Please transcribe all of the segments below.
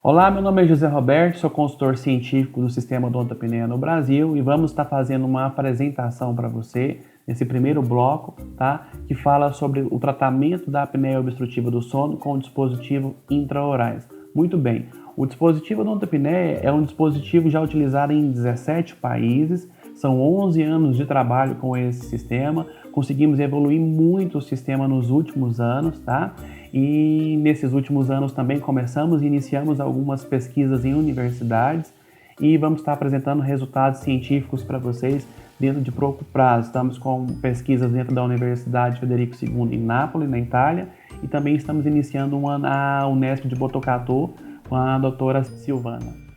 Olá, meu nome é José Roberto, sou consultor científico do Sistema Odonto-Apneia no Brasil e vamos estar fazendo uma apresentação para você nesse primeiro bloco, tá? Que fala sobre o tratamento da apneia obstrutiva do sono com o dispositivo intraorais. Muito bem, o dispositivo Odonto-Apneia é um dispositivo já utilizado em 17 países, são 11 anos de trabalho com esse sistema, conseguimos evoluir muito o sistema nos últimos anos, tá? E nesses últimos anos também começamos e iniciamos algumas pesquisas em universidades e vamos estar apresentando resultados científicos para vocês dentro de pouco prazo. Estamos com pesquisas dentro da Universidade Federico II em Nápoles, na Itália, e também estamos iniciando uma na Unesp de Botucatu com a doutora Silvana.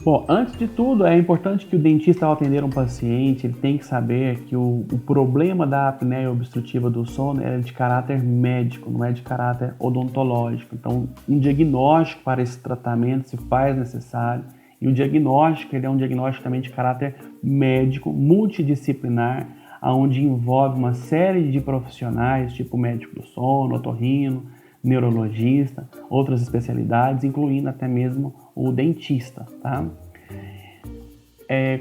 Bom, antes de tudo, é importante que o dentista, ao atender um paciente, ele tem que saber que o problema da apneia obstrutiva do sono é de caráter médico, não é de caráter odontológico. Então, um diagnóstico para esse tratamento se faz necessário. E o diagnóstico, ele é um diagnóstico também de caráter médico, multidisciplinar, onde envolve uma série de profissionais, tipo médico do sono, otorrino, neurologista, outras especialidades, incluindo até mesmo o dentista, tá?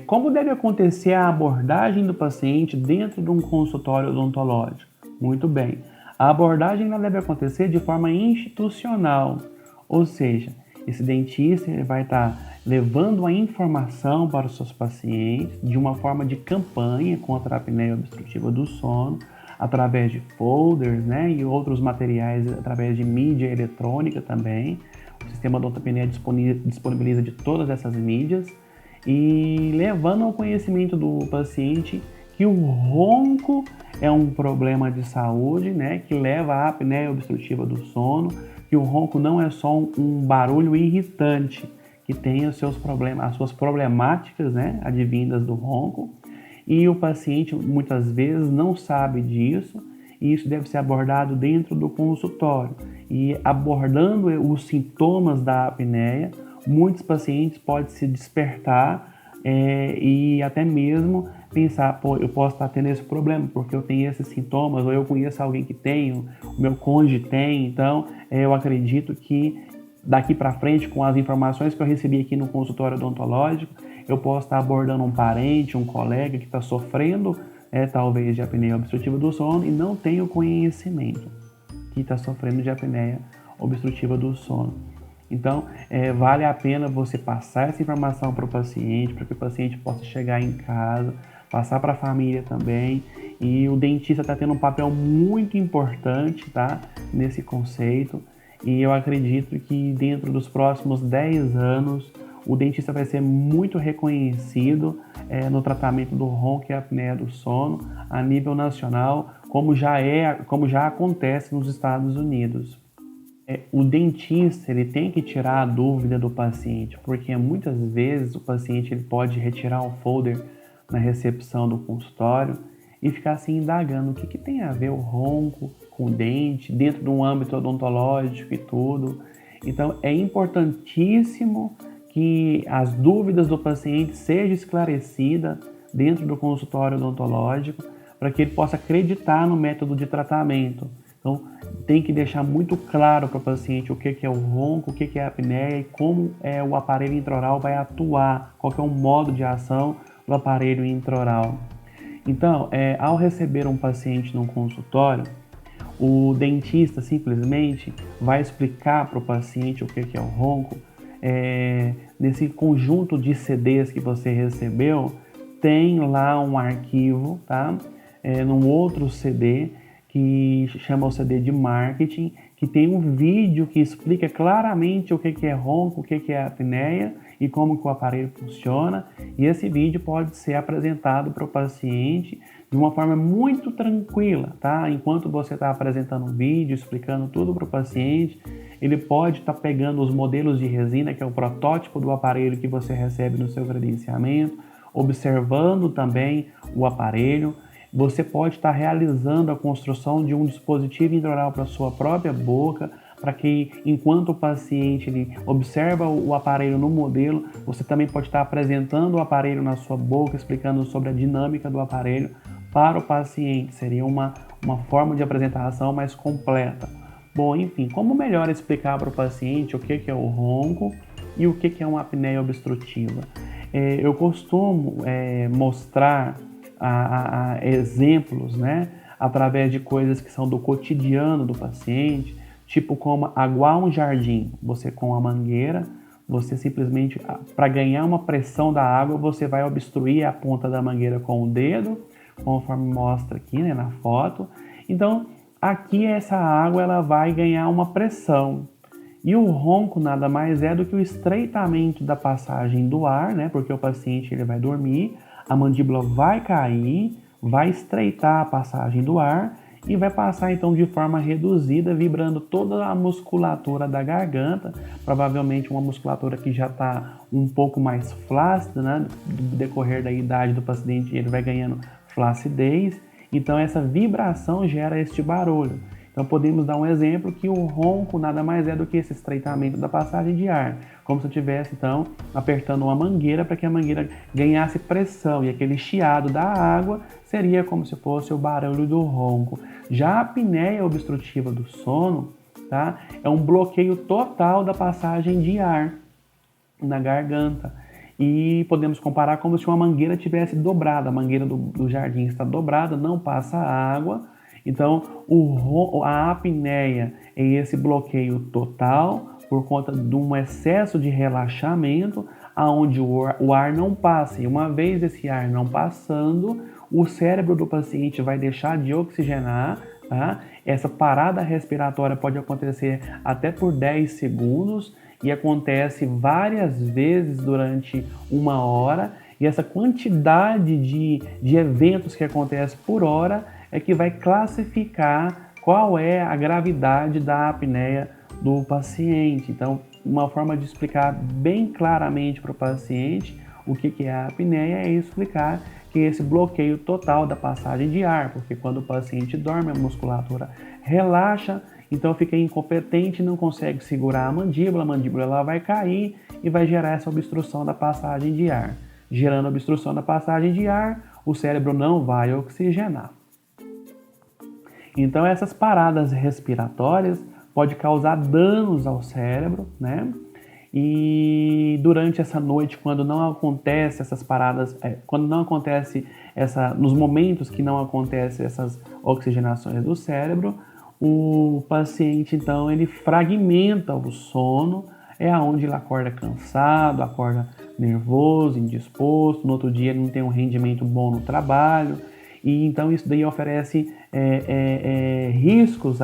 Como deve acontecer a abordagem do paciente dentro de um consultório odontológico? Muito bem, a abordagem ela deve acontecer de forma institucional, ou seja, esse dentista ele vai estar levando a informação para os seus pacientes de uma forma de campanha contra a apneia obstrutiva do sono, através de folders, né, e outros materiais, através de mídia eletrônica também. O sistema Odonto-Apneia disponibiliza de todas essas mídias e levando ao conhecimento do paciente que o ronco é um problema de saúde, né, que leva à apneia obstrutiva do sono, que o ronco não é só um barulho irritante, que tem os seus problemas, as suas problemáticas, né, advindas do ronco, e o paciente muitas vezes não sabe disso, e isso deve ser abordado dentro do consultório. E abordando os sintomas da apneia, muitos pacientes podem se despertar e até mesmo pensar, pô, eu posso estar tendo esse problema porque eu tenho esses sintomas, ou eu conheço alguém que tem, o meu cônjuge tem, então eu acredito que daqui para frente, com as informações que eu recebi aqui no consultório odontológico, eu posso estar abordando um parente, um colega que está sofrendo, talvez, de apneia obstrutiva do sono e não tem o conhecimento que está sofrendo de apneia obstrutiva do sono. Então, vale a pena você passar essa informação para o paciente, para que o paciente possa chegar em casa, passar para a família também. E o dentista está tendo um papel muito importante, tá, nesse conceito. E eu acredito que dentro dos próximos 10 anos, o dentista vai ser muito reconhecido no tratamento do ronco e apneia do sono a nível nacional, como já acontece nos Estados Unidos. O dentista ele tem que tirar a dúvida do paciente, porque muitas vezes o paciente ele pode retirar um folder na recepção do consultório e ficar assim indagando o que tem a ver o ronco com o dente, dentro de um âmbito odontológico e tudo. Então é importantíssimo que as dúvidas do paciente sejam esclarecidas dentro do consultório odontológico para que ele possa acreditar no método de tratamento. Então, tem que deixar muito claro para o paciente o que é o ronco, o que é a apneia e como o aparelho intraoral vai atuar, qual que é o modo de ação do aparelho intraoral. Então, ao receber um paciente no consultório, o dentista simplesmente vai explicar para o paciente o que é o ronco. Nesse conjunto de CDs que você recebeu, tem lá um arquivo, tá? Num outro CD, que chama o CD de marketing, que tem um vídeo que explica claramente o que é ronco, o que é apneia e como que o aparelho funciona. E esse vídeo pode ser apresentado para o paciente de uma forma muito tranquila, tá? Enquanto você está apresentando um vídeo, explicando tudo para o paciente, ele pode estar pegando os modelos de resina, que é o protótipo do aparelho que você recebe no seu credenciamento, observando também o aparelho. Você pode estar realizando a construção de um dispositivo intraoral para a sua própria boca, para que enquanto o paciente ele observa o aparelho no modelo, você também pode estar apresentando o aparelho na sua boca, explicando sobre a dinâmica do aparelho para o paciente. Seria uma forma de apresentação mais completa. Bom, enfim, como melhor explicar para o paciente o que é o ronco e o que é uma apneia obstrutiva? Eu costumo mostrar exemplos, né, através de coisas que são do cotidiano do paciente, tipo como aguar um jardim. Você com a mangueira, você simplesmente, para ganhar uma pressão da água, você vai obstruir a ponta da mangueira com o dedo, conforme mostra aqui, né, na foto. Então, aqui essa água ela vai ganhar uma pressão. E o ronco nada mais é do que o estreitamento da passagem do ar, né? Porque o paciente ele vai dormir, a mandíbula vai cair, vai estreitar a passagem do ar e vai passar então de forma reduzida, vibrando toda a musculatura da garganta, provavelmente uma musculatura que já está um pouco mais flácida, né? Do decorrer da idade do paciente ele vai ganhando flacidez, então essa vibração gera este barulho. Então podemos dar um exemplo que o ronco nada mais é do que esse estreitamento da passagem de ar, como se eu estivesse então apertando uma mangueira para que a mangueira ganhasse pressão, e aquele chiado da água seria como se fosse o barulho do ronco. Já a apneia obstrutiva do sono, tá? É um bloqueio total da passagem de ar na garganta. E podemos comparar como se uma mangueira tivesse dobrado, a mangueira do jardim está dobrada, não passa água. Então, a apneia é esse bloqueio total por conta de um excesso de relaxamento, aonde o ar não passa. E uma vez esse ar não passando, o cérebro do paciente vai deixar de oxigenar, tá? Essa parada respiratória pode acontecer até por 10 segundos e acontece várias vezes durante 1 hora. E essa quantidade de eventos que acontece por hora é que vai classificar qual é a gravidade da apneia do paciente. Então, uma forma de explicar bem claramente para o paciente o que é a apneia é explicar que é esse bloqueio total da passagem de ar, porque quando o paciente dorme, a musculatura relaxa, então fica incompetente, não consegue segurar a mandíbula ela vai cair e vai gerar essa obstrução da passagem de ar. Gerando obstrução da passagem de ar, o cérebro não vai oxigenar. Então essas paradas respiratórias podem causar danos ao cérebro, né? E durante essa noite, quando não acontece essas paradas, nos momentos que não acontecem essas oxigenações do cérebro, o paciente então ele fragmenta o sono, é aonde ele acorda cansado, acorda nervoso, indisposto, no outro dia ele não tem um rendimento bom no trabalho. E então isso daí oferece riscos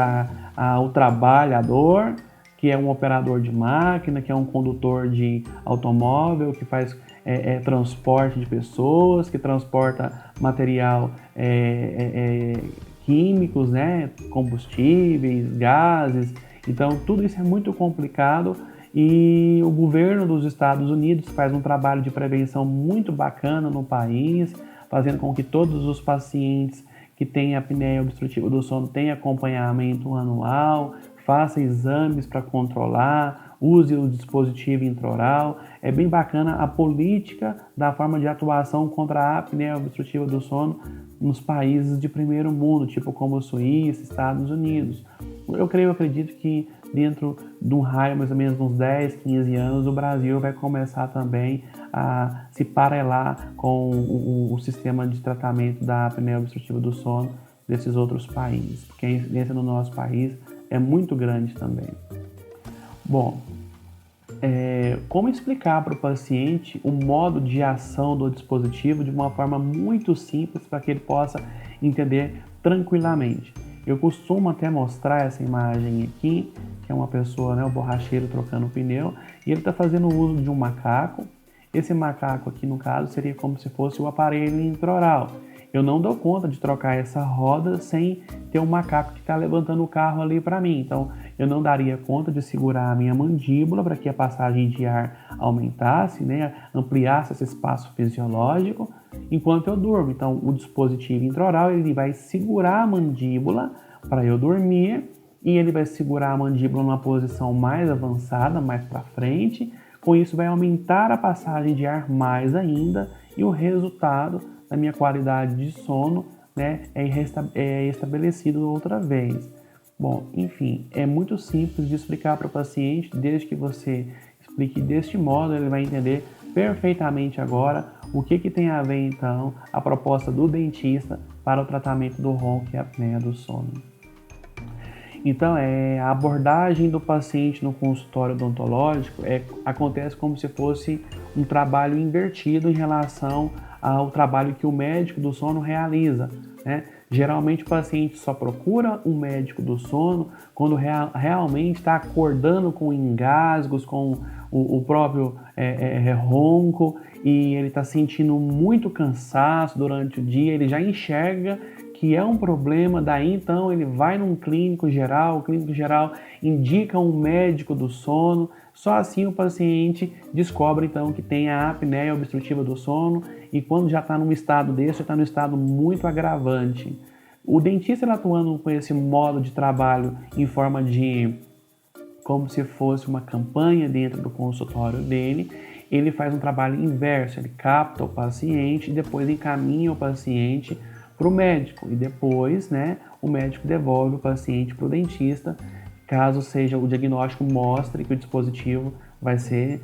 ao trabalhador, que é um operador de máquina, que é um condutor de automóvel, que faz transporte de pessoas, que transporta material químicos, né, combustíveis, gases. Então tudo isso é muito complicado e o governo dos Estados Unidos faz um trabalho de prevenção muito bacana no país, fazendo com que todos os pacientes que têm apneia obstrutiva do sono tenham acompanhamento anual, faça exames para controlar, use o dispositivo intraoral. É bem bacana a política da forma de atuação contra a apneia obstrutiva do sono nos países de primeiro mundo, tipo como Suíça, Estados Unidos. Eu acredito que dentro de um raio mais ou menos de uns 10, 15 anos, o Brasil vai começar também a se parelar com o sistema de tratamento da apneia obstrutiva do sono desses outros países, porque a incidência no nosso país é muito grande também. Bom, como explicar para o paciente o modo de ação do dispositivo de uma forma muito simples para que ele possa entender tranquilamente? Eu costumo até mostrar essa imagem aqui, que é uma pessoa, né, o borracheiro trocando o pneu, e ele está fazendo uso de um macaco. Esse macaco aqui, no caso, seria como se fosse o aparelho intraoral. Eu não dou conta de trocar essa roda sem ter um macaco que está levantando o carro ali para mim. Então, eu não daria conta de segurar a minha mandíbula para que a passagem de ar aumentasse, né, ampliasse esse espaço fisiológico enquanto eu durmo. Então, o dispositivo intraoral ele vai segurar a mandíbula para eu dormir e ele vai segurar a mandíbula numa posição mais avançada, mais para frente. Com isso, vai aumentar a passagem de ar mais ainda e o resultado da minha qualidade de sono, né, é estabelecido outra vez. Bom, enfim, é muito simples de explicar para o paciente, desde que você explique deste modo, ele vai entender perfeitamente agora o que tem a ver então a proposta do dentista para o tratamento do ronco e apneia do sono. Então, a abordagem do paciente no consultório odontológico acontece como se fosse um trabalho invertido em relação ao trabalho que o médico do sono realiza, né? Geralmente o paciente só procura um médico do sono quando realmente está acordando com engasgos, com o próprio ronco, e ele está sentindo muito cansaço durante o dia, ele já enxerga que é um problema, daí então ele vai num clínico geral, o clínico geral indica um médico do sono, só assim o paciente descobre então que tem a apneia obstrutiva do sono, e quando já está num estado desse, já está num estado muito agravante. O dentista, ele atuando com esse modo de trabalho em forma de como se fosse uma campanha dentro do consultório dele, ele faz um trabalho inverso, ele capta o paciente e depois encaminha o paciente para o médico, e depois, né, o médico devolve o paciente para o dentista, caso seja o diagnóstico mostre que o dispositivo vai ser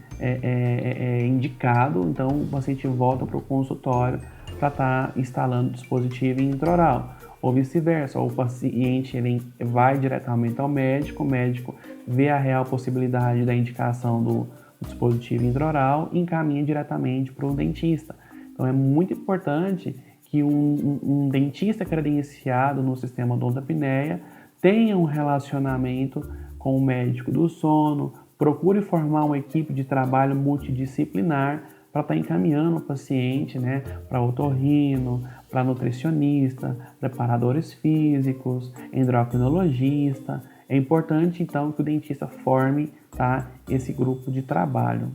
indicado, então o paciente volta para o consultório para estar instalando o dispositivo intraoral, ou vice-versa, o paciente ele vai diretamente ao médico, o médico vê a real possibilidade da indicação do dispositivo intraoral e encaminha diretamente para o dentista. Então é muito importante que um dentista credenciado no sistema odontopneia tenha um relacionamento com o médico do sono, procure formar uma equipe de trabalho multidisciplinar para estar encaminhando o paciente, né, para otorrino, para nutricionista, preparadores físicos, endocrinologista. É importante então que o dentista forme, tá, esse grupo de trabalho.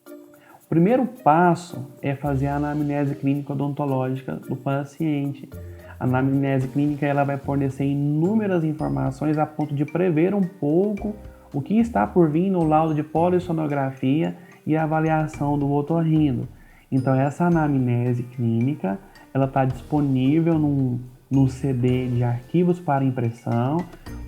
O primeiro passo é fazer a anamnese clínica odontológica do paciente. A anamnese clínica ela vai fornecer inúmeras informações a ponto de prever um pouco o que está por vir no laudo de polissonografia e a avaliação do otorrino. Então essa anamnese clínica ela está disponível num CD de arquivos para impressão.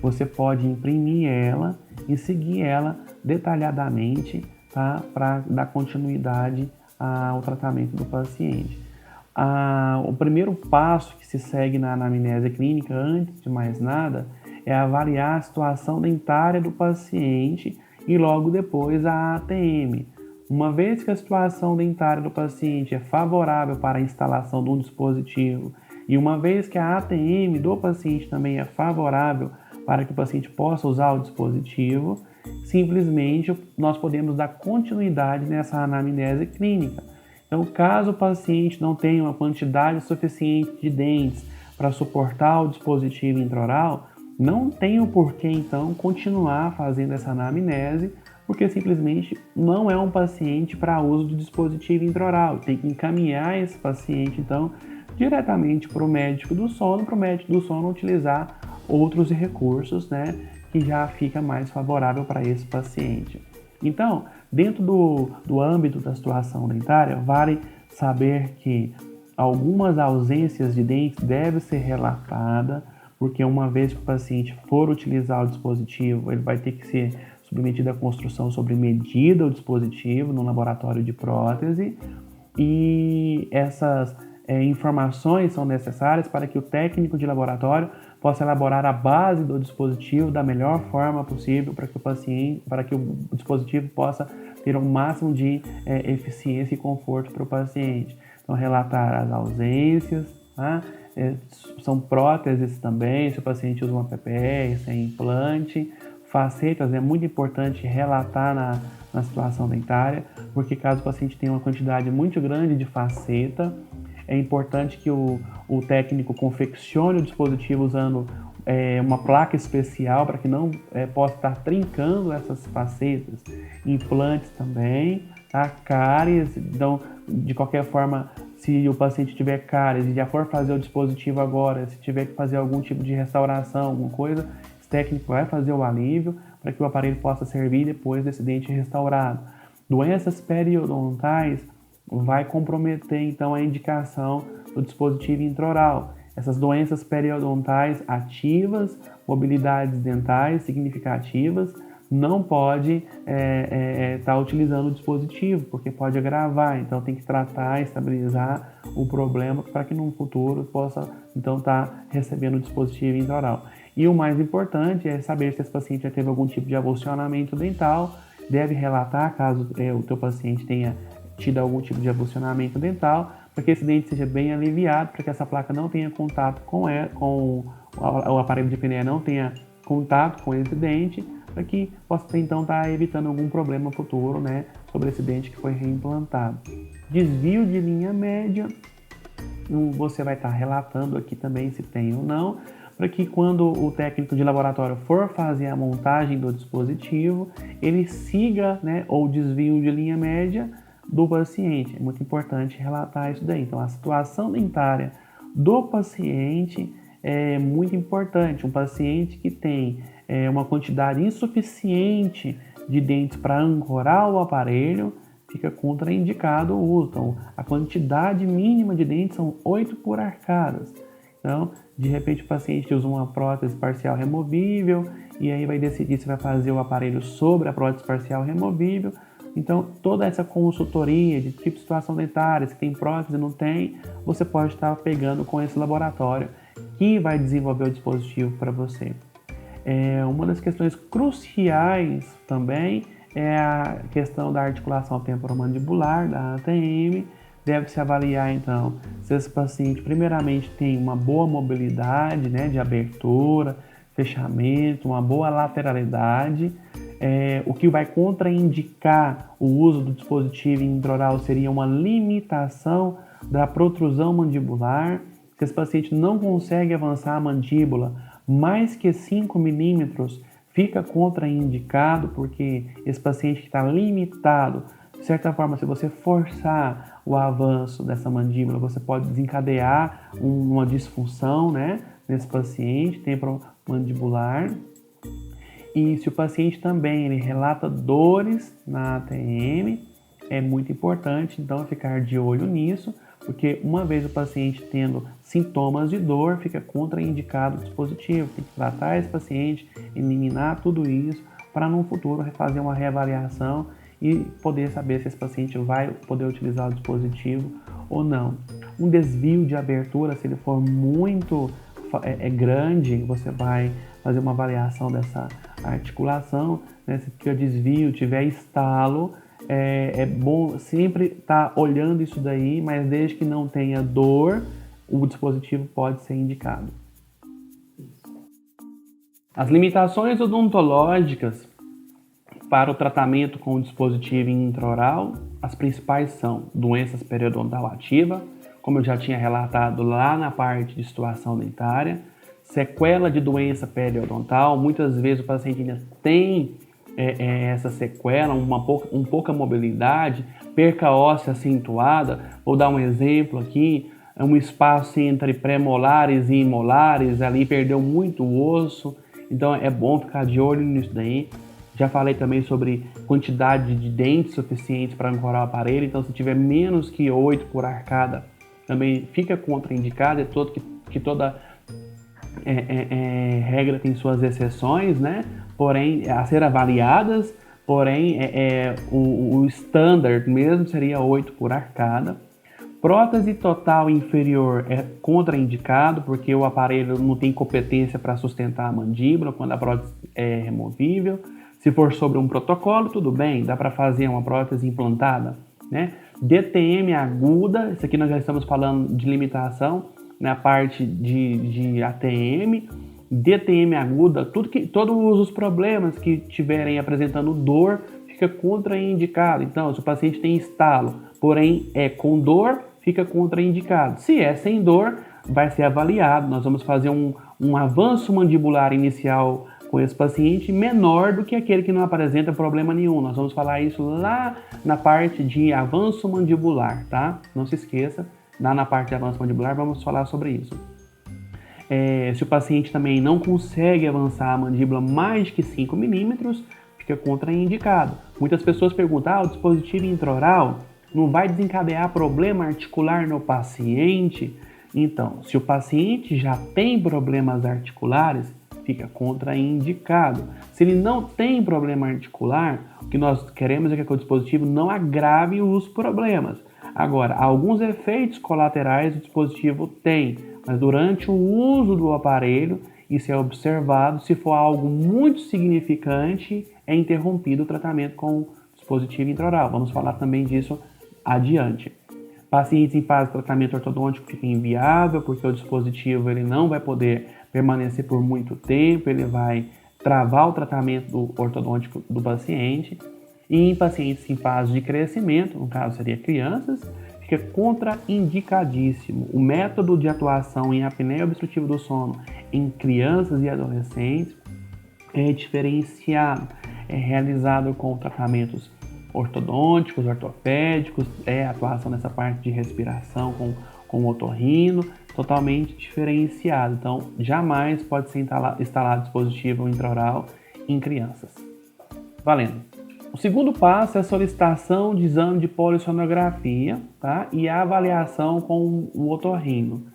Você pode imprimir ela e seguir ela detalhadamente, tá? Para dar continuidade ao tratamento do paciente. O primeiro passo que se segue na anamnese clínica, antes de mais nada, é avaliar a situação dentária do paciente e logo depois a ATM. Uma vez que a situação dentária do paciente é favorável para a instalação de um dispositivo e uma vez que a ATM do paciente também é favorável para que o paciente possa usar o dispositivo, simplesmente nós podemos dar continuidade nessa anamnese clínica. Então, caso o paciente não tenha uma quantidade suficiente de dentes para suportar o dispositivo intraoral, não tem o porquê então continuar fazendo essa anamnese, porque simplesmente não é um paciente para uso do dispositivo intraoral. Tem que encaminhar esse paciente então diretamente para o médico do sono, para o médico do sono utilizar outros recursos, né, que já fica mais favorável para esse paciente. Então, dentro do âmbito da situação dentária, vale saber que algumas ausências de dentes devem ser relatadas, porque uma vez que o paciente for utilizar o dispositivo, ele vai ter que ser submetido à construção sobre medida do dispositivo no laboratório de prótese, e essas informações são necessárias para que o técnico de laboratório possa elaborar a base do dispositivo da melhor forma possível para que o dispositivo possa ter o máximo de eficiência e conforto para o paciente. Então, relatar as ausências, tá? São próteses também, se o paciente usa uma PPR, sem implante. Facetas, é muito importante relatar na situação dentária, porque caso o paciente tenha uma quantidade muito grande de faceta, é importante que o técnico confeccione o dispositivo usando uma placa especial para que não possa estar trincando essas facetas. Implantes também, tá? Cáries, então, de qualquer forma, se o paciente tiver cáries e já for fazer o dispositivo agora, se tiver que fazer algum tipo de restauração, alguma coisa, esse técnico vai fazer o alívio para que o aparelho possa servir depois desse dente restaurado. Doenças periodontais vai comprometer então a indicação do dispositivo intraoral. essas doenças periodontais ativas, mobilidades dentais significativas, não pode estar utilizando o dispositivo, porque pode agravar. Então tem que tratar, estabilizar o problema para que no futuro possa então estar recebendo o dispositivo intraoral. E o mais importante é saber se esse paciente já teve algum tipo de avulsionamento dental. Deve relatar caso o teu paciente tenha tido algum tipo de avulsionamento dental, para que esse dente seja bem aliviado, para que essa placa não tenha contato com o aparelho de apneia, não tenha contato com esse dente, para que possa então estar evitando algum problema futuro, né, sobre esse dente que foi reimplantado. Desvio de linha média, você vai estar relatando aqui também se tem ou não, para que quando o técnico de laboratório for fazer a montagem do dispositivo, ele siga, né, o desvio de linha média do paciente. É muito importante relatar isso daí. Então, a situação dentária do paciente é muito importante. Um paciente que tem uma quantidade insuficiente de dentes para ancorar o aparelho, fica contraindicado o uso. Então, a quantidade mínima de dentes são 8 por arcadas. Então, de repente, o paciente usa uma prótese parcial removível e aí vai decidir se vai fazer o aparelho sobre a prótese parcial removível. Então, toda essa consultoria de tipo de situação dentária, se tem prótese ou não tem, você pode estar pegando com esse laboratório que vai desenvolver o dispositivo para você. Uma das questões cruciais também é a questão da articulação temporomandibular, da ATM. Deve-se avaliar, então, se esse paciente, primeiramente, tem uma boa mobilidade, né, de abertura, fechamento, uma boa lateralidade. O que vai contraindicar o uso do dispositivo intraoral seria uma limitação da protrusão mandibular. Se esse paciente não consegue avançar a mandíbula mais que 5 milímetros, fica contraindicado, porque esse paciente que está limitado, de certa forma, se você forçar o avanço dessa mandíbula, você pode desencadear uma disfunção, né, nesse paciente temporomandibular. E se o paciente também ele relata dores na ATM, é muito importante então ficar de olho nisso, porque uma vez o paciente tendo sintomas de dor, fica contraindicado o dispositivo. Tem que tratar esse paciente, eliminar tudo isso, para no futuro fazer uma reavaliação e poder saber se esse paciente vai poder utilizar o dispositivo ou não. Um desvio de abertura, se ele for muito grande, você vai fazer uma avaliação dessa articulação, né? Se tiver desvio, tiver estalo, é bom sempre estar olhando isso daí, mas desde que não tenha dor, o dispositivo pode ser indicado. As limitações odontológicas para o tratamento com o dispositivo intraoral, as principais são doenças periodontal ativa, como eu já tinha relatado lá na parte de situação dentária, sequela de doença periodontal. Muitas vezes o paciente ainda tem essa sequela, pouca mobilidade, perca óssea acentuada. Vou dar um exemplo aqui, um espaço entre pré-molares e molares, ali perdeu muito osso, então é bom ficar de olho nisso daí. Já falei também sobre quantidade de dentes suficientes para ancorar o aparelho, então se tiver menos que 8 por arcada, também fica contraindicado. Que toda regra tem suas exceções, né? Porém, a ser avaliadas, porém, o standard mesmo seria 8 por arcada. Prótese total inferior é contraindicado, porque o aparelho não tem competência para sustentar a mandíbula quando a prótese é removível. Se for sobre um protocolo, tudo bem, dá para fazer uma prótese implantada, né? DTM aguda, isso aqui nós já estamos falando de limitação na parte de ATM. DTM aguda, todos os problemas que estiverem apresentando dor, fica contraindicado. Então, se o paciente tem estalo, porém é com dor, fica contraindicado. Se é sem dor, vai ser avaliado. Nós vamos fazer um avanço mandibular inicial com esse paciente menor do que aquele que não apresenta problema nenhum. Nós vamos falar isso lá na parte de avanço mandibular, tá? Não se esqueça, lá na parte de avanço mandibular vamos falar sobre isso. Se o paciente também não consegue avançar a mandíbula mais que 5 milímetros, fica contraindicado. Muitas pessoas perguntam, o dispositivo intraoral não vai desencadear problema articular no paciente? Então, se o paciente já tem problemas articulares, fica contraindicado. Se ele não tem problema articular, o que nós queremos é que o dispositivo não agrave os problemas. Agora, alguns efeitos colaterais o dispositivo tem, mas durante o uso do aparelho, isso é observado. Se for algo muito significante, é interrompido o tratamento com o dispositivo intraoral. Vamos falar também disso adiante. Pacientes em fase de tratamento ortodôntico fica inviável, porque o dispositivo ele não vai poder permanecer por muito tempo, ele vai travar o tratamento ortodôntico do paciente. E em pacientes em fase de crescimento, no caso seria crianças, fica contraindicadíssimo. O método de atuação em apneia obstrutiva do sono em crianças e adolescentes é diferenciado, é realizado com tratamentos ortodônticos, ortopédicos, atuação nessa parte de respiração com o otorrino, totalmente diferenciado. Então, jamais pode ser instalado dispositivo intraoral em crianças. Valendo! O segundo passo é a solicitação de exame de polissonografia, tá? E a avaliação com o otorrino.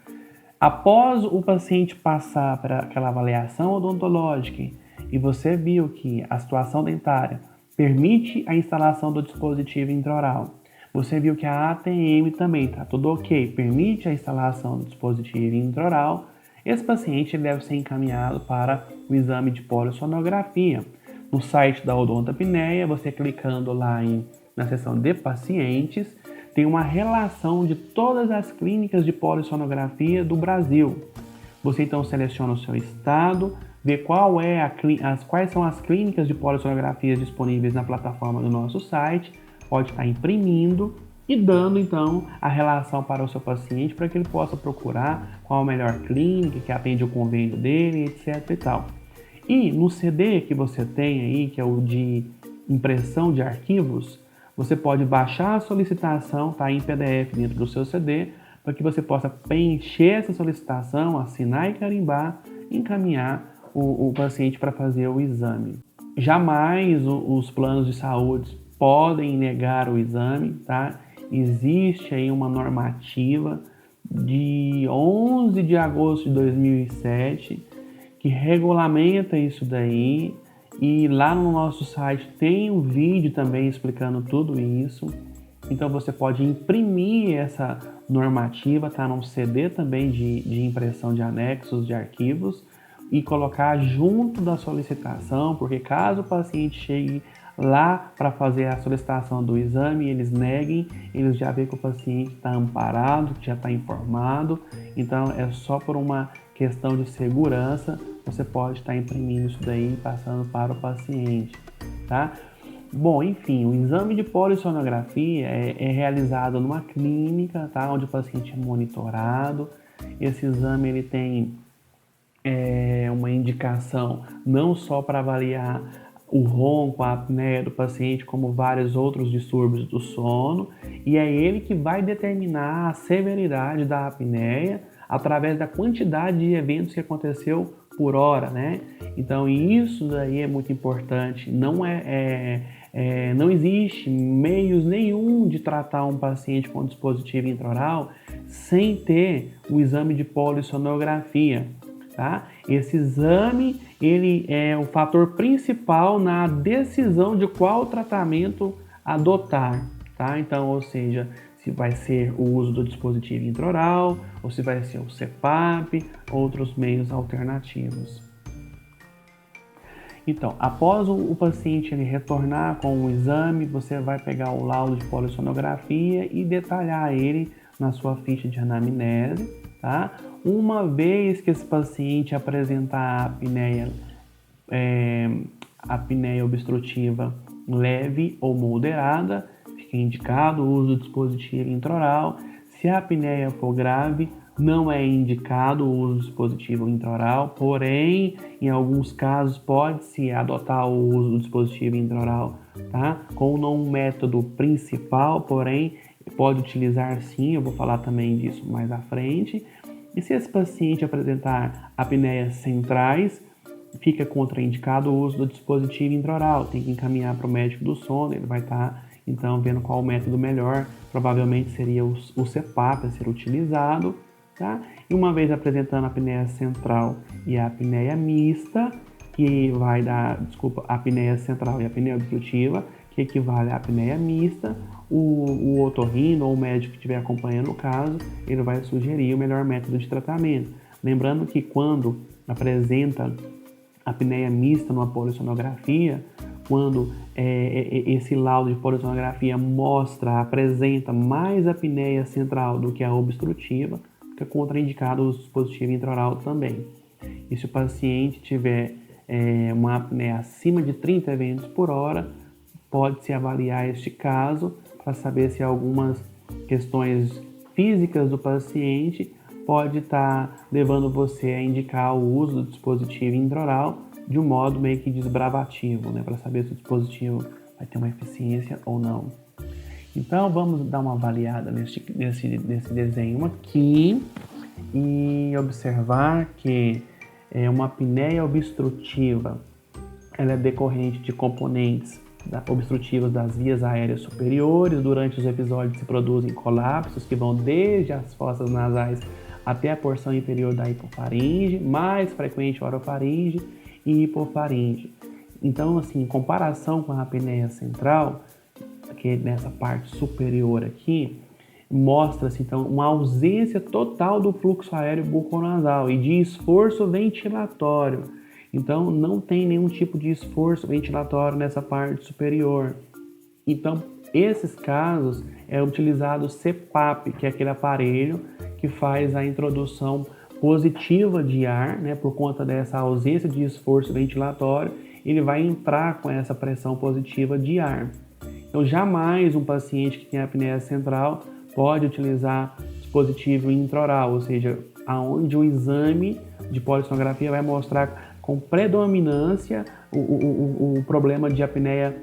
Após o paciente passar para aquela avaliação odontológica e você viu que a situação dentária permite a instalação do dispositivo intraoral, você viu que a ATM também está tudo ok, permite a instalação do dispositivo intraoral, esse paciente deve ser encaminhado para o exame de polissonografia. No site da Odonto Apneia, você clicando lá na seção de pacientes, tem uma relação de todas as clínicas de polissonografia do Brasil. Você então seleciona o seu estado, vê quais são as clínicas de polissonografia disponíveis na plataforma do nosso site, pode estar imprimindo e dando então a relação para o seu paciente para que ele possa procurar qual a melhor clínica que atende o convênio dele, etc e tal. E no CD que você tem aí, que é o de impressão de arquivos, você pode baixar a solicitação, tá em PDF dentro do seu CD, para que você possa preencher essa solicitação, assinar e carimbar, e encaminhar o paciente para fazer o exame. Jamais os planos de saúde podem negar o exame, tá? Existe aí uma normativa de 11 de agosto de 2007 que regulamenta isso daí, e lá no nosso site tem um vídeo também explicando tudo isso. Então você pode imprimir essa normativa, tá num CD também de impressão de anexos de arquivos e colocar junto da solicitação, porque caso o paciente chegue lá para fazer a solicitação do exame e eles neguem, eles já veem que o paciente está amparado, que já está informado. Então é só por uma questão de segurança, você pode estar imprimindo isso daí e passando para o paciente, tá? Bom, enfim, o exame de polissonografia é realizado numa clínica, tá? Onde o paciente é monitorado. Esse exame ele tem uma indicação não só para avaliar o ronco, a apneia do paciente, como vários outros distúrbios do sono, e é ele que vai determinar a severidade da apneia através da quantidade de eventos que aconteceu por hora, né? Então isso daí é muito importante. Não existe meios nenhum de tratar um paciente com dispositivo intraoral sem ter o exame de polissonografia, tá? Esse exame ele é o fator principal na decisão de qual tratamento adotar, tá? Então, ou seja, se vai ser o uso do dispositivo intraoral ou se vai ser o CPAP, outros meios alternativos. Então, após o paciente ele retornar com o exame, você vai pegar o laudo de polissonografia e detalhar ele na sua ficha de anamnese, tá? Uma vez que esse paciente apresentar a apneia obstrutiva leve ou moderada, fica indicado o uso do dispositivo intraoral. Se a apneia for grave, não é indicado o uso do dispositivo intraoral, porém, em alguns casos, pode-se adotar o uso do dispositivo intraoral, tá? Com um método principal, porém, pode utilizar sim, eu vou falar também disso mais à frente. E se esse paciente apresentar apneias centrais, fica contraindicado o uso do dispositivo intraoral, tem que encaminhar para o médico do sono, ele vai estar então vendo qual o método melhor, provavelmente seria o CPAP a ser utilizado, tá? E uma vez apresentando a apneia central e a apneia mista, que vai dar, a apneia central e a apneia obstrutiva, que equivale à apneia mista, o otorrino ou o médico que estiver acompanhando o caso, ele vai sugerir o melhor método de tratamento. Lembrando que quando apresenta apneia mista numa polissonografia, quando esse laudo de polissonografia apresenta mais apneia central do que a obstrutiva, fica contraindicado o uso do dispositivo intraoral também. E se o paciente tiver uma apneia acima de 30 eventos por hora, pode-se avaliar este caso para saber se algumas questões físicas do paciente pode estar levando você a indicar o uso do dispositivo intraoral de um modo meio que desbravativo, né, para saber se o dispositivo vai ter uma eficiência ou não. Então vamos dar uma avaliada nesse desenho aqui e observar que uma apneia obstrutiva ela é decorrente de componentes obstrutivos das vias aéreas superiores. Durante os episódios se produzem colapsos que vão desde as fossas nasais até a porção inferior da hipofaringe, mais frequente orofaringe e hipofaringe. Então, assim, em comparação com a apneia central, que é nessa parte superior aqui, mostra-se então uma ausência total do fluxo aéreo buconasal e de esforço ventilatório. Então, não tem nenhum tipo de esforço ventilatório nessa parte superior. Então, esses casos é utilizado o CPAP, que é aquele aparelho que faz a introdução positiva de ar, né, por conta dessa ausência de esforço ventilatório, ele vai entrar com essa pressão positiva de ar. Então, jamais um paciente que tem apneia central pode utilizar dispositivo intraoral, ou seja, aonde o exame de polissonografia vai mostrar com predominância o problema de apneia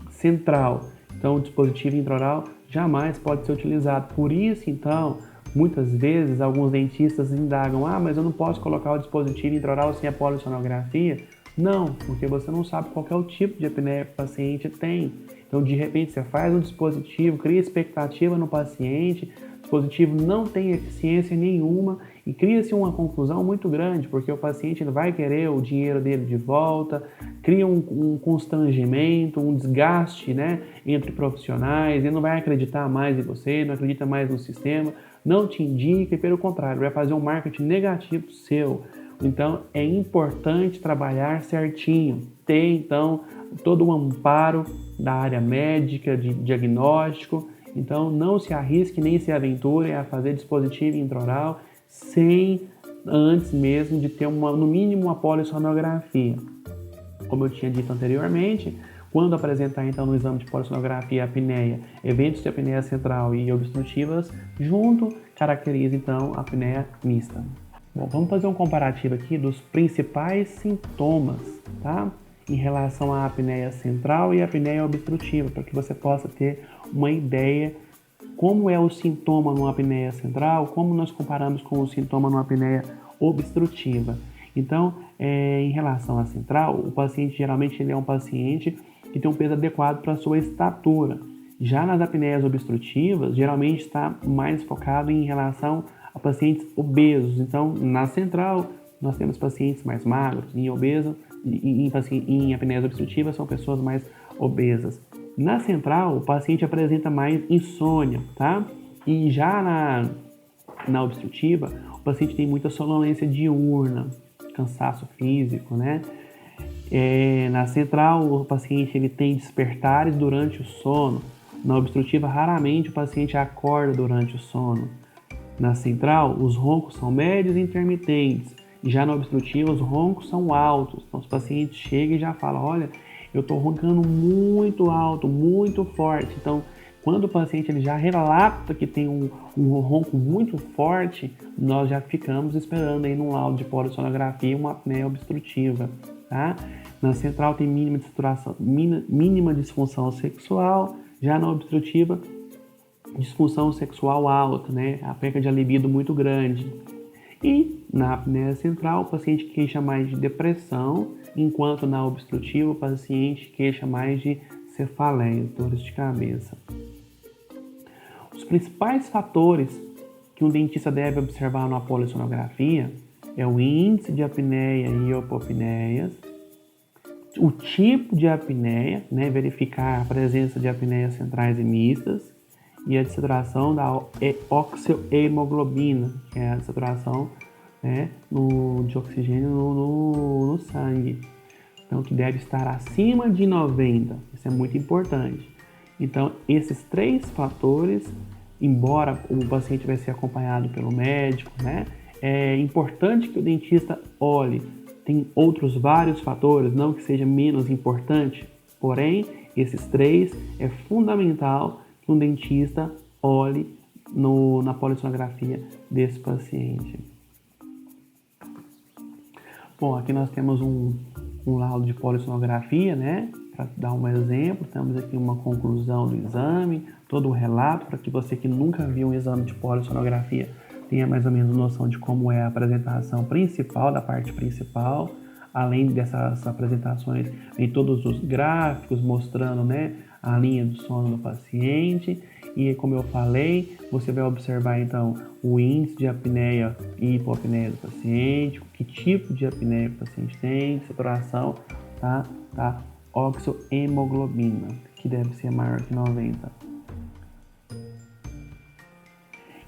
central. Então, o dispositivo intraoral jamais pode ser utilizado. Por isso, então, muitas vezes, alguns dentistas indagam, mas eu não posso colocar o dispositivo intraoral sem a polissonografia? Não, porque você não sabe qual é o tipo de apneia que o paciente tem. Então, de repente, você faz um dispositivo, cria expectativa no paciente, o dispositivo não tem eficiência nenhuma e cria-se uma confusão muito grande, porque o paciente ele vai querer o dinheiro dele de volta, cria um constrangimento, um desgaste, né, entre profissionais, ele não vai acreditar mais em você, não acredita mais no sistema, não te indica e, pelo contrário, vai fazer um marketing negativo seu. Então, é importante trabalhar certinho, ter, então, todo o amparo da área médica, de diagnóstico. Então, não se arrisque nem se aventure a fazer dispositivo intraoral sem antes mesmo de ter, no mínimo, uma polissonografia. Como eu tinha dito anteriormente, quando apresentar, então, no exame de polissonografia a apneia, eventos de apneia central e obstrutivas, junto, caracteriza, então, a apneia mista. Bom, vamos fazer um comparativo aqui dos principais sintomas, tá? Em relação à apneia central e à apneia obstrutiva, para que você possa ter uma ideia como é o sintoma numa apneia central, como nós comparamos com o sintoma numa apneia obstrutiva. Então, em relação à central, o paciente geralmente ele é um paciente que tem um peso adequado para a sua estatura. Já nas apneias obstrutivas, geralmente está mais focado em relação a pacientes obesos. Então, na central, nós temos pacientes mais magros, em obeso, em apneias obstrutivas são pessoas mais obesas. Na central, o paciente apresenta mais insônia, tá? E já na obstrutiva, o paciente tem muita sonolência diurna, cansaço físico, né? Na central, o paciente ele tem despertares durante o sono. Na obstrutiva, raramente o paciente acorda durante o sono. Na central, os roncos são médios e intermitentes. Já na obstrutiva, os roncos são altos. Então, os pacientes chegam e já falam, olha, eu estou roncando muito alto, muito forte. Então, quando o paciente ele já relata que tem um ronco muito forte, nós já ficamos esperando aí num laudo de polissonografia uma apneia obstrutiva, tá? Na central tem mínima disfunção sexual. Já na obstrutiva, disfunção sexual alta, né? A perca de libido muito grande. E na apneia central, o paciente queixa mais de depressão, enquanto na obstrutiva, o paciente queixa mais de cefaleia, dores de cabeça. Os principais fatores que um dentista deve observar na polissonografia é o índice de apneia e hipopneias, o tipo de apneia, né, verificar a presença de apneias centrais e mistas, e a desaturação da oxohemoglobina, que é a desaturação, né, de oxigênio no sangue. Então, que deve estar acima de 90. Isso é muito importante. Então, esses 3 fatores, embora o paciente vai ser acompanhado pelo médico, né, é importante que o dentista olhe. Tem outros vários fatores, não que seja menos importante, porém, esses 3 é fundamental que um dentista olhe na polissonografia desse paciente. Bom, aqui nós temos um laudo de polissonografia, né? Para dar um exemplo, temos aqui uma conclusão do exame, todo o relato, para que você que nunca viu um exame de polissonografia tenha mais ou menos noção de como é a apresentação principal, da parte principal. Além dessas apresentações, em todos os gráficos mostrando, né, a linha do sono do paciente. E como eu falei, você vai observar então o índice de apneia e hipopneia do paciente, que tipo de apneia o paciente tem, saturação, tá? Oxohemoglobina, que deve ser maior que 90.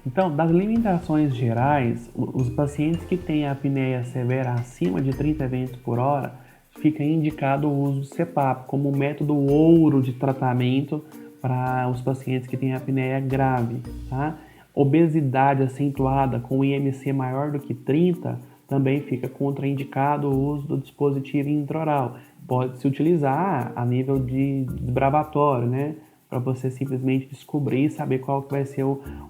Então, das limitações gerais, os pacientes que têm a apneia severa acima de 30 eventos por hora, fica indicado o uso do CPAP como método ouro de tratamento para os pacientes que têm apneia grave, tá? Obesidade acentuada com IMC maior do que 30 também fica contraindicado o uso do dispositivo intraoral. Pode-se utilizar a nível de desbravatório, né? Para você simplesmente descobrir e saber qual que vai ser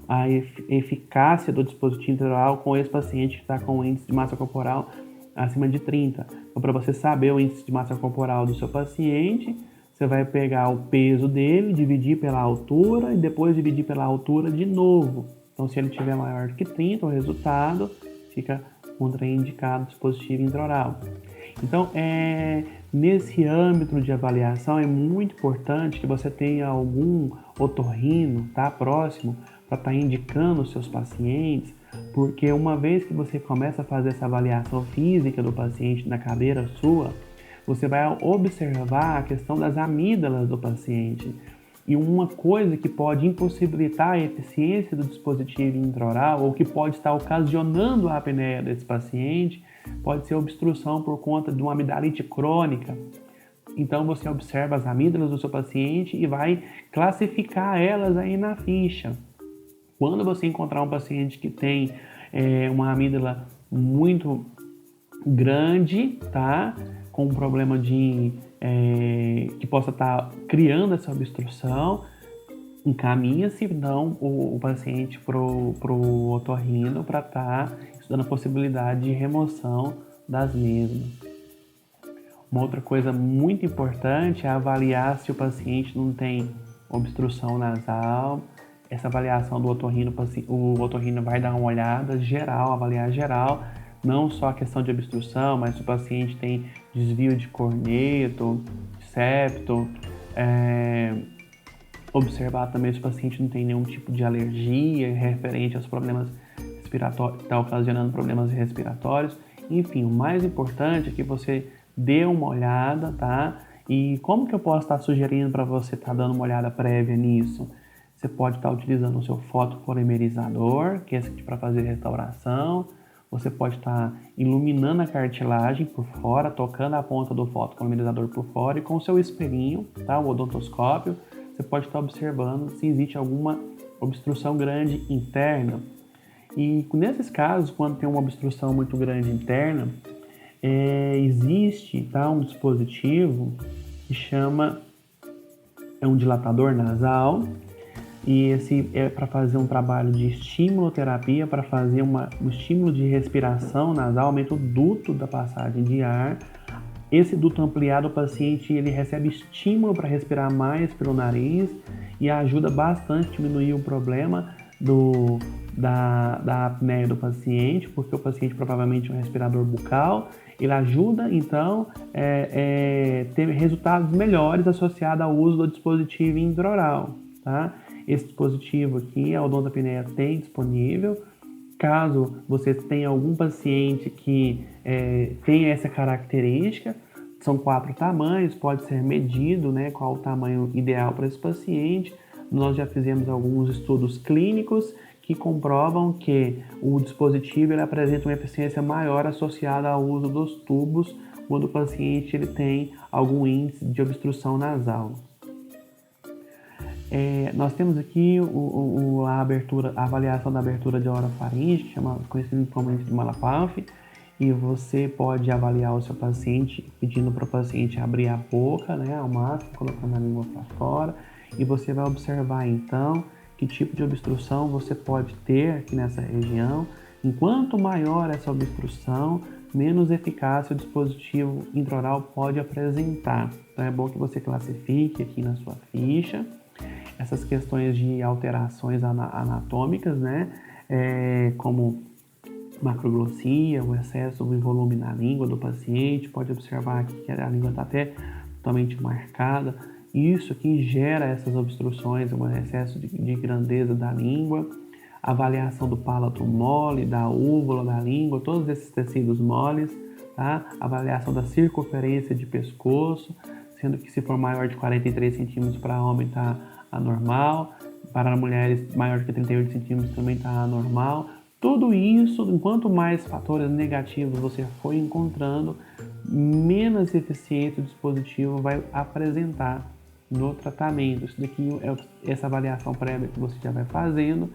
a eficácia do dispositivo intraoral com esse paciente que está com o índice de massa corporal acima de 30. Então, para você saber o índice de massa corporal do seu paciente, você vai pegar o peso dele, dividir pela altura e depois dividir pela altura de novo. Então, se ele tiver maior do que 30, o resultado fica contraindicado o dispositivo intraoral. Então, nesse âmbito de avaliação, é muito importante que você tenha algum otorrino, tá, próximo, para estar indicando os seus pacientes, porque uma vez que você começa a fazer essa avaliação física do paciente na cadeira sua, você vai observar a questão das amígdalas do paciente. E uma coisa que pode impossibilitar a eficiência do dispositivo intraoral ou que pode estar ocasionando a apneia desse paciente pode ser obstrução por conta de uma amidalite crônica. Então você observa as amígdalas do seu paciente e vai classificar elas aí na ficha. Quando você encontrar um paciente que tem uma amígdala muito grande, tá? Com um problema que possa estar criando essa obstrução, encaminha-se então o paciente para o otorrino para estar estudando a possibilidade de remoção das mesmas. Uma outra coisa muito importante é avaliar se o paciente não tem obstrução nasal. Essa avaliação do otorrino, o otorrino vai dar uma olhada geral, avaliar geral, não só a questão de obstrução, mas se o paciente tem desvio de corneto, septo, observar também se o paciente não tem nenhum tipo de alergia referente aos problemas respiratórios, que está ocasionando problemas respiratórios. Enfim, o mais importante é que você dê uma olhada, tá? E como que eu posso estar sugerindo para você estar dando uma olhada prévia nisso? Você pode estar utilizando o seu fotopolimerizador, que é esse aqui para fazer restauração. Você pode estar iluminando a cartilagem por fora, tocando a ponta do fotopolimerizador por fora e com o seu espelhinho, tá? O odontoscópio, você pode estar observando se existe alguma obstrução grande interna. E nesses casos, quando tem uma obstrução muito grande interna, existe, tá, um dispositivo que chama um dilatador nasal, e esse é para fazer um trabalho de estimuloterapia, para fazer um estímulo de respiração nasal, aumenta o duto da passagem de ar. Esse duto ampliado, o paciente ele recebe estímulo para respirar mais pelo nariz e ajuda bastante a diminuir o problema da apneia do paciente, porque o paciente provavelmente é um respirador bucal. Ele ajuda, então, ter resultados melhores associados ao uso do dispositivo intraoral, tá? Esse dispositivo aqui, a odontopneia tem disponível. Caso você tenha algum paciente que tenha essa característica, são 4 tamanhos, pode ser medido, né, qual o tamanho ideal para esse paciente. Nós já fizemos alguns estudos clínicos que comprovam que o dispositivo ele apresenta uma eficiência maior associada ao uso dos tubos quando o paciente ele tem algum índice de obstrução nasal. Nós temos aqui a avaliação da abertura de orofaringe, conhecido comumente de Malapaf, e você pode avaliar o seu paciente pedindo para o paciente abrir a boca, né, ao máximo, colocando a língua para fora, e você vai observar então que tipo de obstrução você pode ter aqui nessa região. Enquanto maior essa obstrução, menos eficácia o dispositivo intraoral pode apresentar. Então é bom que você classifique aqui na sua ficha essas questões de alterações anatômicas, né? Como macroglossia, o excesso de volume na língua do paciente. Pode observar aqui que a língua está até totalmente marcada. Isso aqui gera essas obstruções, um excesso de grandeza da língua. Avaliação do palato mole, da úvula da língua, todos esses tecidos moles, tá? Avaliação da circunferência de pescoço, sendo que se for maior de 43 centímetros para homem está anormal, para mulheres maior de 38 centímetros também está anormal. Tudo isso, enquanto mais fatores negativos você for encontrando, menos eficiente o dispositivo vai apresentar no tratamento. Isso daqui essa avaliação prévia que você já vai fazendo,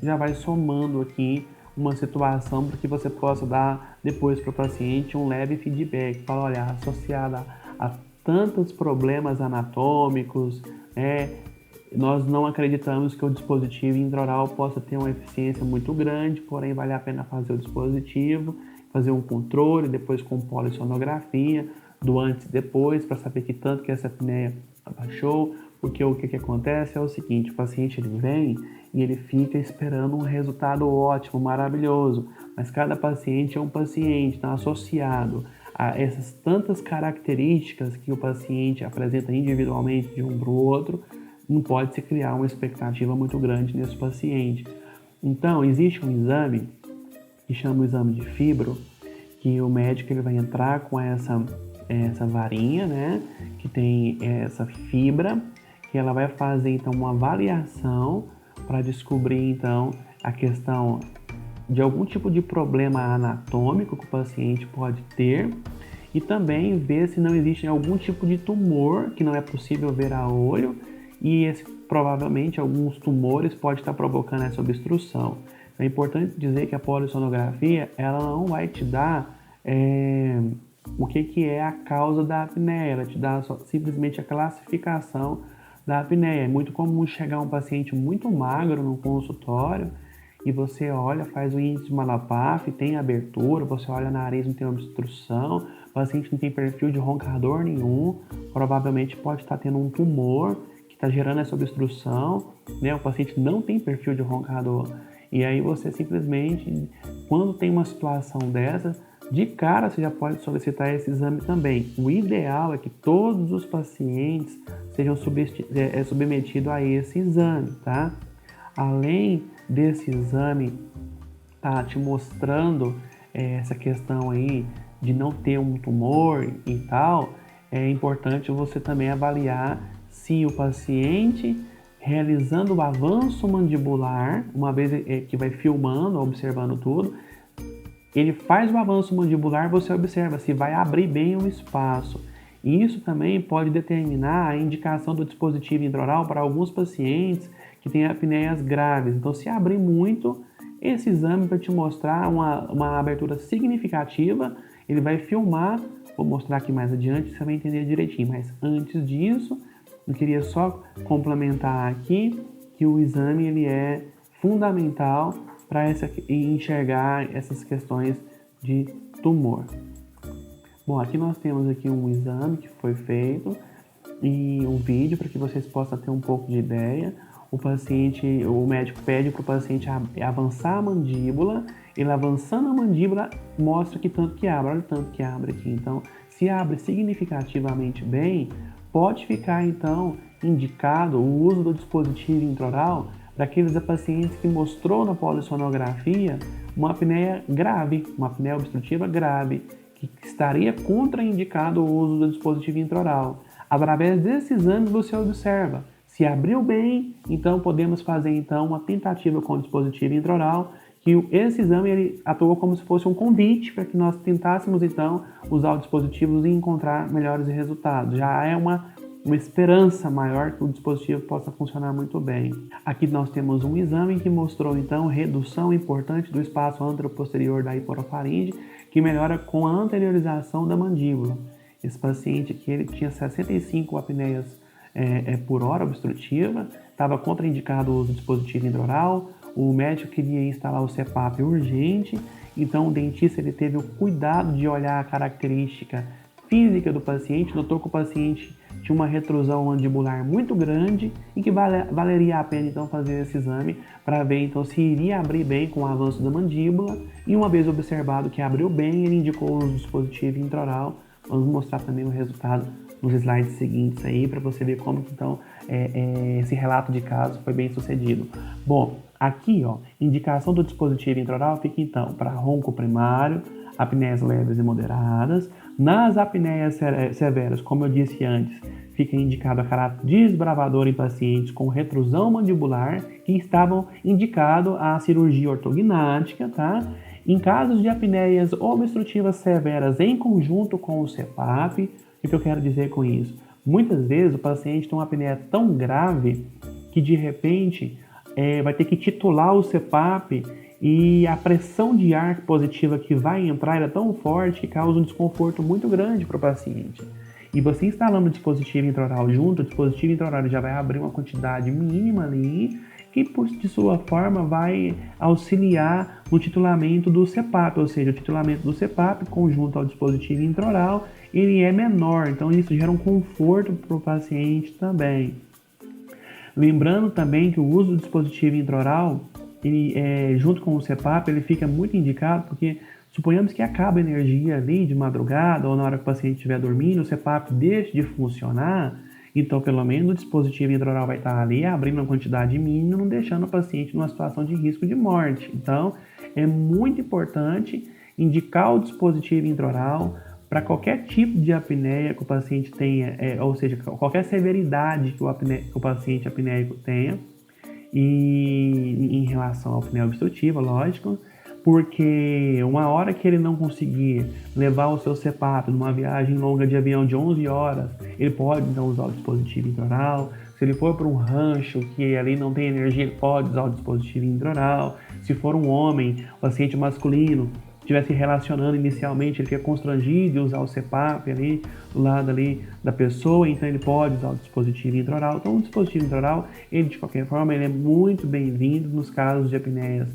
já vai somando aqui uma situação para que você possa dar depois para o paciente um leve feedback. Fala, olha, associada a tantos problemas anatômicos, nós não acreditamos que o dispositivo intraoral possa ter uma eficiência muito grande, porém vale a pena fazer o dispositivo, fazer um controle, depois com polissonografia, do antes e depois, para saber que tanto que essa apneia abaixou, porque o que acontece é o seguinte, o paciente ele vem e ele fica esperando um resultado ótimo, maravilhoso, mas cada paciente é um paciente, está associado a essas tantas características que o paciente apresenta individualmente de um para o outro, não pode se criar uma expectativa muito grande nesse paciente. Então, existe um exame que chama o exame de fibro, que o médico ele vai entrar com essa varinha, né, que tem essa fibra, que ela vai fazer então uma avaliação para descobrir então a questão de algum tipo de problema anatômico que o paciente pode ter e também ver se não existe algum tipo de tumor que não é possível ver a olho e provavelmente alguns tumores podem estar provocando essa obstrução. É importante dizer que a polissonografia ela não vai te dar o que é a causa da apneia, ela te dá simplesmente a classificação da apneia. É muito comum chegar um paciente muito magro no consultório e você olha, faz o índice de Malapaf, tem abertura, você olha o nariz, não tem obstrução, o paciente não tem perfil de roncador nenhum, provavelmente pode estar tendo um tumor que está gerando essa obstrução, né? O paciente não tem perfil de roncador. E aí você simplesmente, quando tem uma situação dessa, de cara você já pode solicitar esse exame também. O ideal é que todos os pacientes sejam submetidos a esse exame, tá? Além desse exame tá te mostrando essa questão aí de não ter um tumor e tal, é importante você também avaliar se o paciente realizando o avanço mandibular, uma vez que vai filmando, observando tudo, ele faz o avanço mandibular, você observa se vai abrir bem o espaço. E isso também pode determinar a indicação do dispositivo intraoral para alguns pacientes que têm apneias graves. Então, se abrir muito, esse exame vai te mostrar uma abertura significativa, ele vai filmar, vou mostrar aqui mais adiante, você vai entender direitinho. Mas antes disso, eu queria só complementar aqui que o exame ele é fundamental para enxergar essas questões de tumor. Bom, aqui nós temos aqui um exame que foi feito e um vídeo para que vocês possam ter um pouco de ideia. O médico pede para o paciente avançar a mandíbula, ele avançando a mandíbula mostra que tanto que abre, olha o tanto que abre aqui. Então, se abre significativamente bem, pode ficar então indicado o uso do dispositivo intraoral para aqueles pacientes que mostrou na polissonografia uma apneia grave, uma apneia obstrutiva grave, que estaria contraindicado o uso do dispositivo intraoral. Através desse exame você observa se abriu bem, então podemos fazer então uma tentativa com o dispositivo intraoral, que esse exame ele atua como se fosse um convite para que nós tentássemos então usar o dispositivo e encontrar melhores resultados. Já é uma esperança maior que o dispositivo possa funcionar muito bem. Aqui nós temos um exame que mostrou então redução importante do espaço anteroposterior da hiporofaringe, que melhora com a anteriorização da mandíbula. Esse paciente aqui ele tinha 65 apneias por hora obstrutiva, estava contraindicado o uso do dispositivo intraoral, o médico queria instalar o CPAP urgente, então o dentista ele teve o cuidado de olhar a característica física do paciente, notou que o paciente tinha uma retrusão mandibular muito grande e que valeria a pena então fazer esse exame para ver então se iria abrir bem com o avanço da mandíbula, e uma vez observado que abriu bem, ele indicou o uso do dispositivo intraoral. Vamos mostrar também o resultado nos slides seguintes aí para você ver como então esse relato de caso foi bem sucedido. Bom, aqui indicação do dispositivo intraoral fica então para ronco primário, apneias leves e moderadas. Nas apneias severas, como eu disse antes, fica indicado a caráter desbravador em pacientes com retrusão mandibular que estavam indicados a cirurgia ortognática, tá? Em casos de apneias obstrutivas severas em conjunto com o CPAP, o que eu quero dizer com isso? Muitas vezes o paciente tem uma apneia tão grave que de repente vai ter que titular o CPAP e a pressão de ar positiva que vai entrar é tão forte que causa um desconforto muito grande para o paciente. E você instalando o dispositivo intraoral junto, o dispositivo intraoral já vai abrir uma quantidade mínima ali, que de sua forma vai auxiliar no titulamento do CPAP, ou seja, o titulamento do CPAP conjunto ao dispositivo intraoral, ele é menor, então isso gera um conforto para o paciente também. Lembrando também que o uso do dispositivo intraoral, ele, junto com o CPAP, ele fica muito indicado porque suponhamos que acaba a energia ali de madrugada ou na hora que o paciente estiver dormindo, o CPAP deixe de funcionar, então pelo menos o dispositivo intraoral vai estar ali abrindo uma quantidade mínima, não deixando o paciente numa situação de risco de morte. Então é muito importante indicar o dispositivo intraoral para qualquer tipo de apneia que o paciente tenha, ou seja, qualquer severidade que o paciente apneico tenha, e em relação à apneia obstrutiva, lógico, porque uma hora que ele não conseguir levar o seu CPAP numa viagem longa de avião de 11 horas, ele pode então usar o dispositivo intraoral. Se ele for para um rancho que ali não tem energia, ele pode usar o dispositivo intraoral. Se for um homem, paciente masculino, estiver se relacionando inicialmente, ele fica constrangido de usar o CPAP ali do lado ali da pessoa, então ele pode usar o dispositivo intraoral. Então o dispositivo intraoral, ele de qualquer forma, ele é muito bem-vindo nos casos de apneias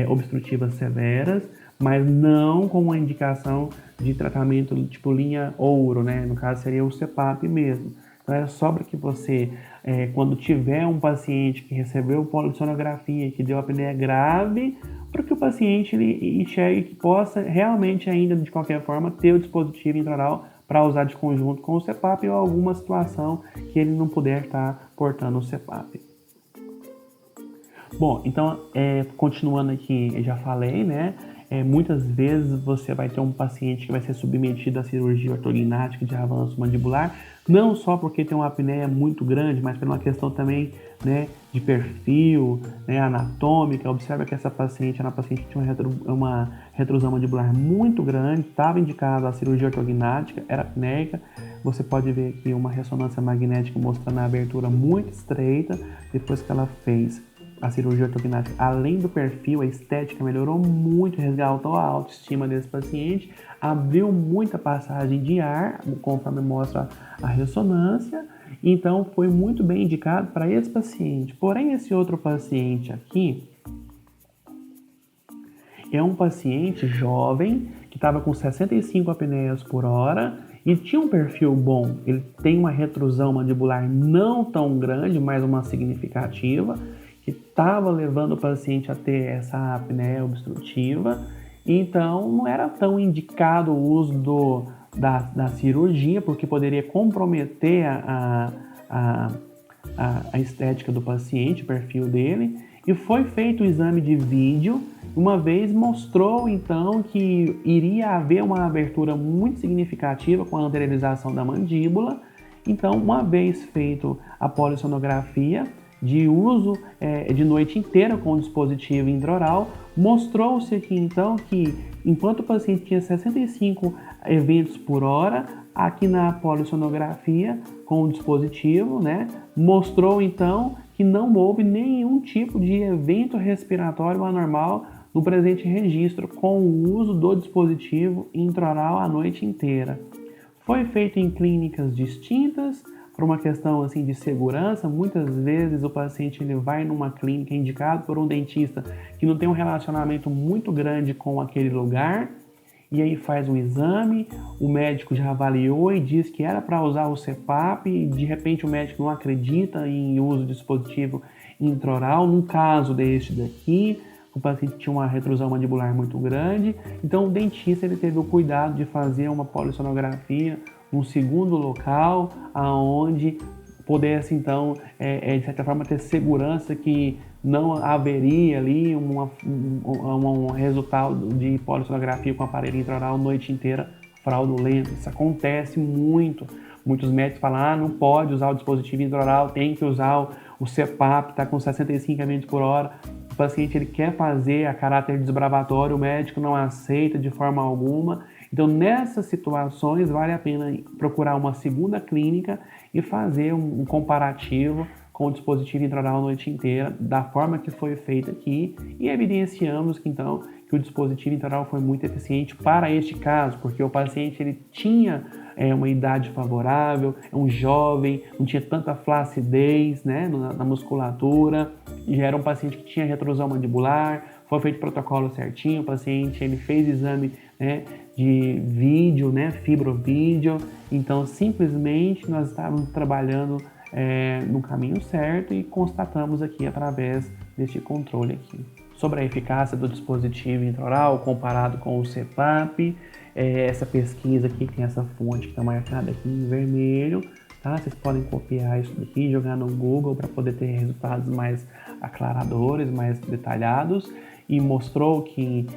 obstrutivas severas, mas não com uma indicação de tratamento tipo linha ouro, né? No caso seria o CPAP mesmo. Então é só para que você, quando tiver um paciente que recebeu polissonografia, que deu apneia grave, para que o paciente ele enxergue que possa realmente ainda, de qualquer forma, ter o dispositivo intraoral para usar de conjunto com o CPAP ou alguma situação que ele não puder estar portando o CPAP. Bom, então, continuando aqui, eu já falei, né? Muitas vezes você vai ter um paciente que vai ser submetido à cirurgia ortognática de avanço mandibular, não só porque tem uma apneia muito grande, mas por uma questão também, né, de perfil, né, anatômica. Observa que essa paciente era uma paciente que tinha uma retrusão mandibular muito grande, estava indicada a cirurgia ortognática, era apneica. Você pode ver aqui uma ressonância magnética mostrando a abertura muito estreita depois que ela fez a cirurgia ortognática. Além do perfil, a estética melhorou muito, resgatou a autoestima desse paciente, abriu muita passagem de ar, conforme mostra a ressonância, então foi muito bem indicado para esse paciente. Porém, esse outro paciente aqui é um paciente jovem que estava com 65 apneias por hora e tinha um perfil bom. Ele tem uma retrusão mandibular não tão grande, mas uma significativa, que estava levando o paciente a ter essa apneia obstrutiva, então não era tão indicado o uso da cirurgia, porque poderia comprometer a estética do paciente, o perfil dele, e foi feito o exame de vídeo. Uma vez mostrou então que iria haver uma abertura muito significativa com a anteriorização da mandíbula. Então, uma vez feito a polissonografia de uso de noite inteira com o dispositivo intraoral, mostrou-se aqui então que enquanto o paciente tinha 65 eventos por hora, aqui na polissonografia com o dispositivo, né, mostrou então que não houve nenhum tipo de evento respiratório anormal no presente registro com o uso do dispositivo intraoral a noite inteira. Foi feito em clínicas distintas, por uma questão assim de segurança. Muitas vezes o paciente ele vai numa clínica indicado por um dentista que não tem um relacionamento muito grande com aquele lugar, e aí faz um exame, o médico já avaliou e diz que era para usar o CPAP, e de repente o médico não acredita em uso de dispositivo intraoral. Num caso deste daqui, o paciente tinha uma retrusão mandibular muito grande, então o dentista ele teve o cuidado de fazer uma polissonografia num segundo local, aonde pudesse então, de certa forma, ter segurança que não haveria ali um resultado de polissonografia com aparelho intraoral noite inteira fraudulento. Isso acontece muito. Muitos médicos falam, não pode usar o dispositivo intraoral, tem que usar o CPAP, está com 65 eventos por hora. O paciente ele quer fazer a caráter desbravatório, o médico não aceita de forma alguma. Então, nessas situações, vale a pena procurar uma segunda clínica e fazer um comparativo com o dispositivo intraoral a noite inteira, da forma que foi feito aqui, e evidenciamos que, então, que o dispositivo intraoral foi muito eficiente para este caso, porque o paciente ele tinha uma idade favorável, é um jovem, não tinha tanta flacidez, né, na musculatura, e era um paciente que tinha retrusão mandibular. Foi feito o protocolo certinho, o paciente ele fez exame, né, de vídeo, né, fibrovídeo. Então, simplesmente nós estávamos trabalhando no caminho certo e constatamos aqui através deste controle aqui. Sobre a eficácia do dispositivo intraoral comparado com o CPAP, essa pesquisa aqui tem essa fonte que está marcada aqui em vermelho, tá? Vocês podem copiar isso daqui e jogar no Google para poder ter resultados mais aclaradores, mais detalhados, e mostrou que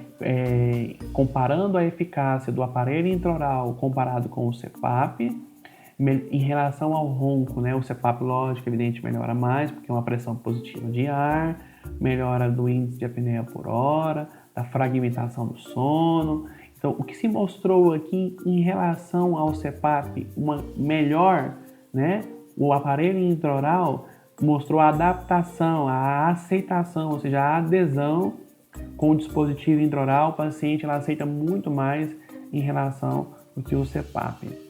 comparando a eficácia do aparelho intraoral comparado com o CPAP, em relação ao ronco, né, o CPAP, lógico, evidente, melhora mais, porque é uma pressão positiva de ar, melhora do índice de apneia por hora, da fragmentação do sono. Então, o que se mostrou aqui em relação ao CPAP, uma melhor, né, o aparelho intraoral mostrou a adaptação, a aceitação, ou seja, a adesão com o dispositivo intraoral. O paciente ela aceita muito mais em relação do que o CPAP.